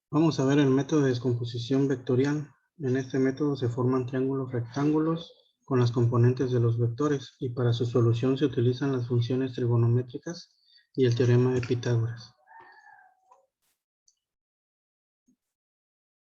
Vamos a ver el método de descomposición vectorial. En este método se forman triángulos rectángulos con las componentes de los vectores y para su solución se utilizan las funciones trigonométricas y el teorema de Pitágoras.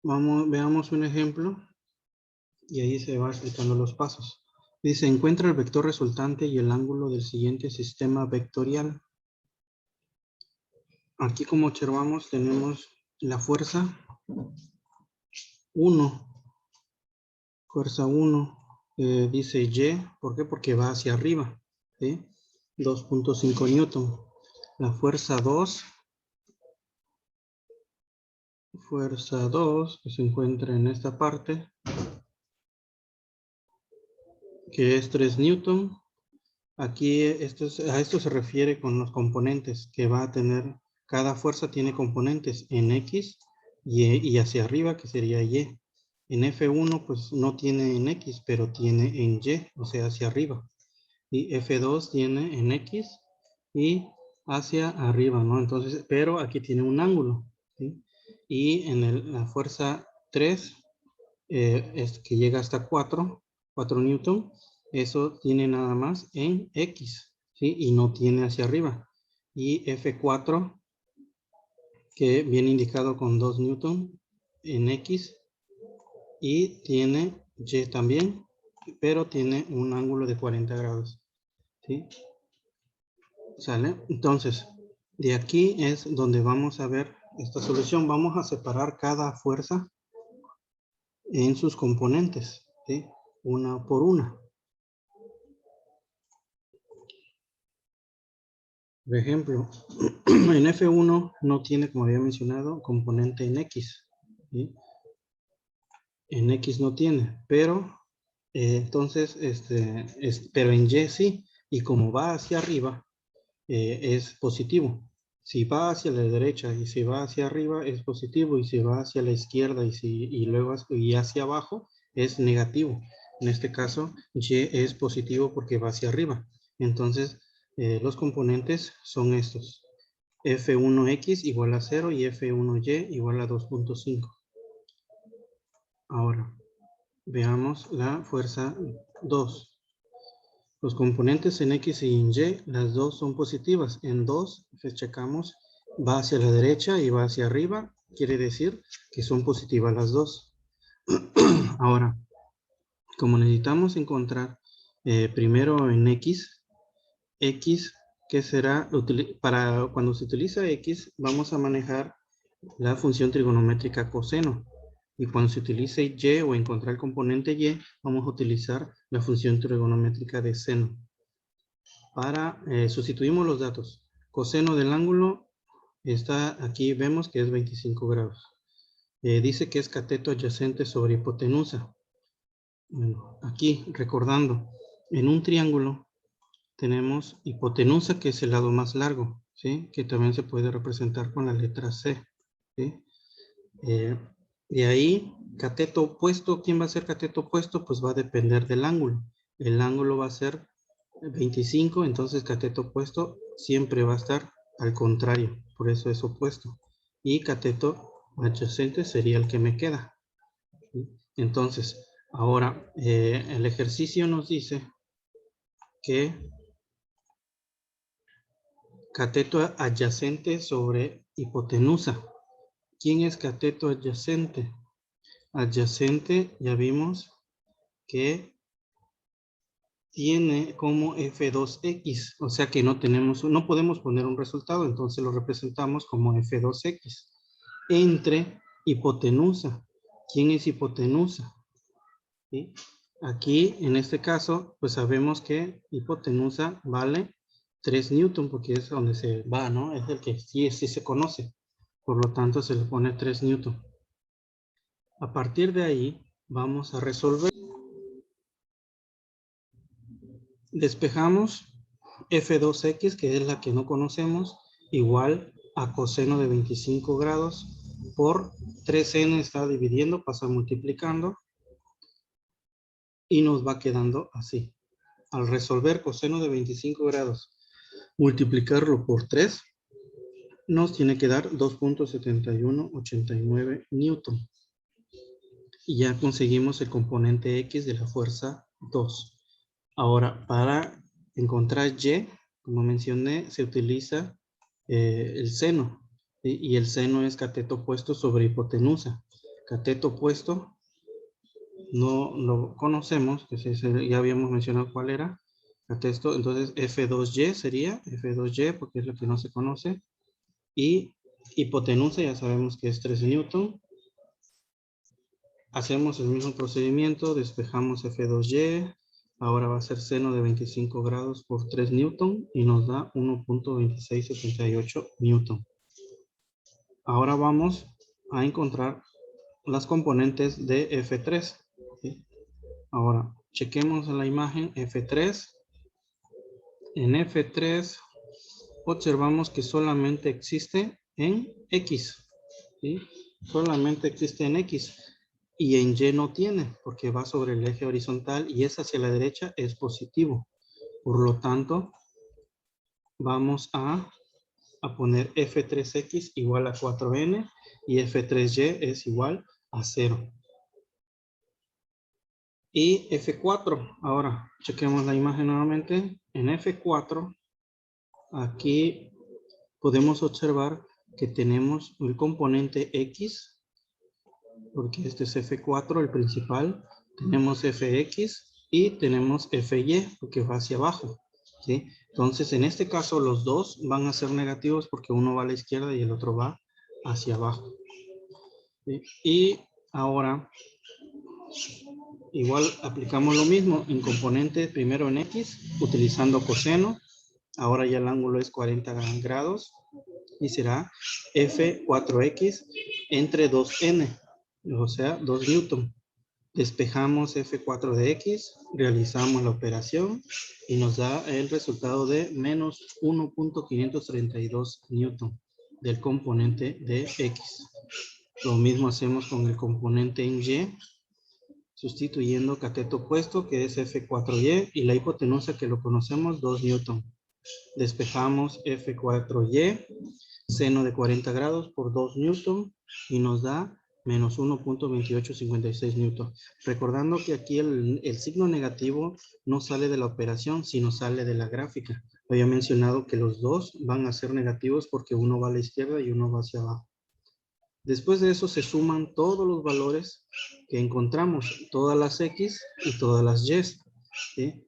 Veamos un ejemplo y ahí se va explicando los pasos. Dice, encuentra el vector resultante y el ángulo del siguiente sistema vectorial. Aquí, como observamos, tenemos la fuerza 1. Fuerza 1 dice Y, ¿por qué? Porque va hacia arriba, ¿sí? 2.5 newton. La fuerza 2 que se encuentra en esta parte, que es 3 newton. Aquí a esto se refiere con los componentes que va a tener. Cada fuerza tiene componentes en X y hacia arriba, que sería Y. En F1 pues no tiene en X, pero tiene en Y, o sea, hacia arriba. Y F2 tiene en X y hacia arriba, ¿no? Entonces, pero aquí tiene un ángulo, ¿sí? Y en la fuerza 3, es que llega hasta 4 newton, eso tiene nada más en X, ¿sí? Y no tiene hacia arriba. Y F4, que viene indicado con 2 newton en X, y tiene Y también, pero tiene un ángulo de 40 grados, ¿sí? ¿Sale? Entonces, de aquí es donde vamos a ver esta solución. Vamos a separar cada fuerza en sus componentes, ¿sí? Una por una. Por ejemplo, en F1 no tiene, como había mencionado, componente en X, ¿sí? En X no tiene, pero entonces, pero en Y sí, y como va hacia arriba, es positivo. Si va hacia la derecha y si va hacia arriba es positivo, y si va hacia la izquierda y luego y hacia abajo es negativo. En este caso, Y es positivo porque va hacia arriba. Entonces, los componentes son estos. F1X igual a 0 y F1Y igual a 2.5. Ahora, veamos la fuerza 2. Los componentes en X y en Y, las dos son positivas. En 2, pues checamos, va hacia la derecha y va hacia arriba. Quiere decir que son positivas las dos. Ahora, como necesitamos encontrar primero en X, que será, para cuando se utiliza X, vamos a manejar la función trigonométrica coseno. Y cuando se utilice Y o encontrar el componente Y, vamos a utilizar la función trigonométrica de seno. Sustituimos los datos. Coseno del ángulo está aquí, vemos que es 25 grados. Dice que es cateto adyacente sobre hipotenusa. Bueno, aquí recordando, en un triángulo tenemos hipotenusa, que es el lado más largo, ¿sí? Que también se puede representar con la letra C, ¿sí? De ahí, cateto opuesto. ¿Quién va a ser cateto opuesto? Pues va a depender del ángulo. El ángulo va a ser 25, entonces cateto opuesto siempre va a estar al contrario, por eso es opuesto. Y cateto adyacente sería el que me queda. Entonces, ahora el ejercicio nos dice que cateto adyacente sobre hipotenusa. ¿Quién es cateto adyacente? Adyacente, ya vimos que tiene como F2X, o sea que no podemos poner un resultado, entonces lo representamos como F2X entre hipotenusa. ¿Quién es hipotenusa? ¿Sí? Aquí, en este caso, pues sabemos que hipotenusa vale 3 newton, porque es donde se va, ¿no? Es el que sí se conoce. Por lo tanto, se le pone 3 newton. A partir de ahí, vamos a resolver. Despejamos F2X, que es la que no conocemos, igual a coseno de 25 grados por 3n, está dividiendo, pasa multiplicando, y nos va quedando así. Al resolver coseno de 25 grados, multiplicarlo por 3, nos tiene que dar 2.7189 newton. Y ya conseguimos el componente X de la fuerza 2. Ahora, para encontrar Y, como mencioné, se utiliza el seno. ¿Sí? Y el seno es cateto opuesto sobre hipotenusa. Cateto opuesto no lo conocemos, que ya habíamos mencionado cuál era. Cateto, entonces F2Y sería, F2Y porque es lo que no se conoce. Y hipotenusa ya sabemos que es 3 newton. Hacemos el mismo procedimiento, despejamos F2Y, ahora va a ser seno de 25 grados por 3 newton y nos da 1.2678 newton. Ahora vamos a encontrar las componentes de F3. ¿Sí? Ahora, chequemos la imagen F3. En F3 observamos que solamente existe en X. ¿Sí? Solamente existe en X. Y en Y no tiene, porque va sobre el eje horizontal y es hacia la derecha, es positivo. Por lo tanto, vamos a poner F3X igual a 4N y F3Y es igual a 0. Y F4, ahora chequemos la imagen nuevamente. En F4, aquí podemos observar que tenemos el componente X, porque este es F4, el principal. Tenemos Fx y tenemos Fy, porque va hacia abajo. ¿Sí? Entonces, en este caso, los dos van a ser negativos porque uno va a la izquierda y el otro va hacia abajo. ¿Sí? Y ahora, igual aplicamos lo mismo en componente, primero en X, utilizando coseno. Ahora ya el ángulo es 40 grados y será F4X entre 2N, o sea, 2 newton. Despejamos F4 de X, realizamos la operación y nos da el resultado de menos 1.532 newton del componente de X. Lo mismo hacemos con el componente en Y, sustituyendo cateto opuesto que es F4Y y la hipotenusa que lo conocemos 2 newton. Despejamos F4Y, seno de 40 grados por 2 newton y nos da menos 1.2856 newton. Recordando que aquí el signo negativo no sale de la operación, sino sale de la gráfica. Había mencionado que los dos van a ser negativos porque uno va a la izquierda y uno va hacia abajo. Después de eso se suman todos los valores que encontramos, todas las X y todas las Y. ¿Sí?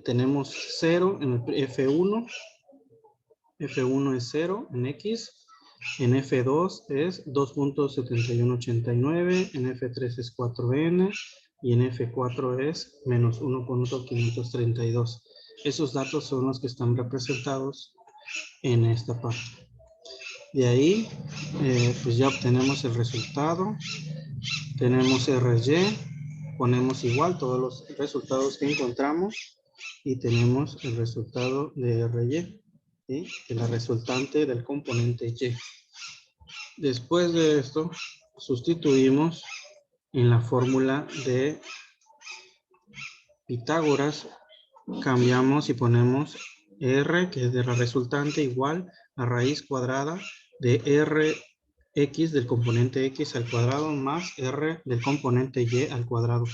Tenemos 0 en el F1. F1 es 0 en X. En F2 es 2.7189, en F3 es 4N y en F4 es menos 1.532. Esos datos son los que están representados en esta parte. De ahí, pues ya obtenemos el resultado. Tenemos RY, ponemos igual todos los resultados que encontramos y tenemos el resultado de RY, ¿sí? De la resultante del componente Y. Después de esto, sustituimos en la fórmula de Pitágoras, cambiamos y ponemos R, que es de la resultante, igual a raíz cuadrada de Rx del componente X al cuadrado más R del componente Y al cuadrado.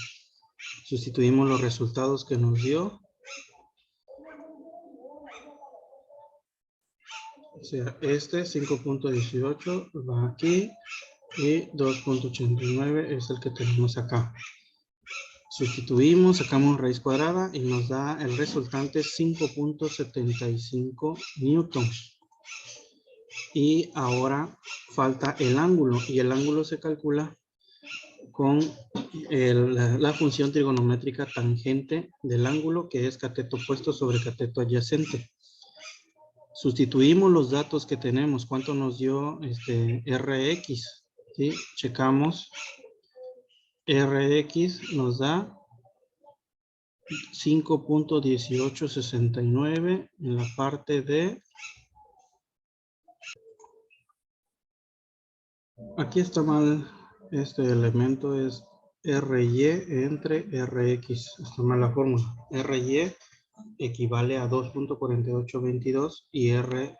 Sustituimos los resultados que nos dio. O sea, este 5.18 va aquí y 2.89 es el que tenemos acá. Sustituimos, sacamos raíz cuadrada y nos da el resultante 5.75 newtons. Y ahora falta el ángulo y el ángulo se calcula con la función trigonométrica tangente del ángulo, que es cateto opuesto sobre cateto adyacente. Sustituimos los datos que tenemos. ¿Cuánto nos dio Rx? ¿Sí? Checamos. Rx nos da 5.1869 en la parte de... Aquí está mal. Este elemento es RY entre RX. Está mal la fórmula. RY equivale a 2.4822 y RX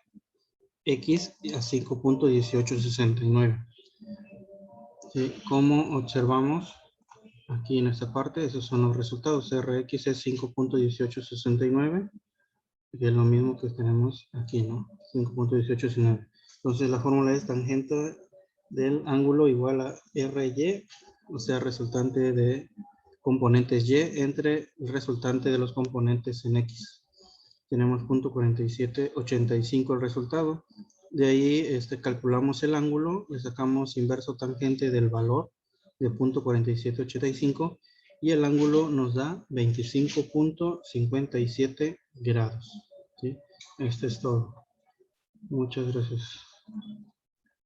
X a 5.1869. ¿Sí? Como observamos aquí en esta parte, esos son los resultados. Rx es 5.1869, que es lo mismo que tenemos aquí, ¿no? 5.1869. Entonces la fórmula es tangente del ángulo igual a RY, o sea, resultante de componentes Y entre el resultante de los componentes en X. Tenemos punto 4785 el resultado. De ahí calculamos el ángulo, le sacamos inverso tangente del valor de punto 4785 y el ángulo nos da 25.57 grados. ¿Sí? Esto es todo. Muchas gracias.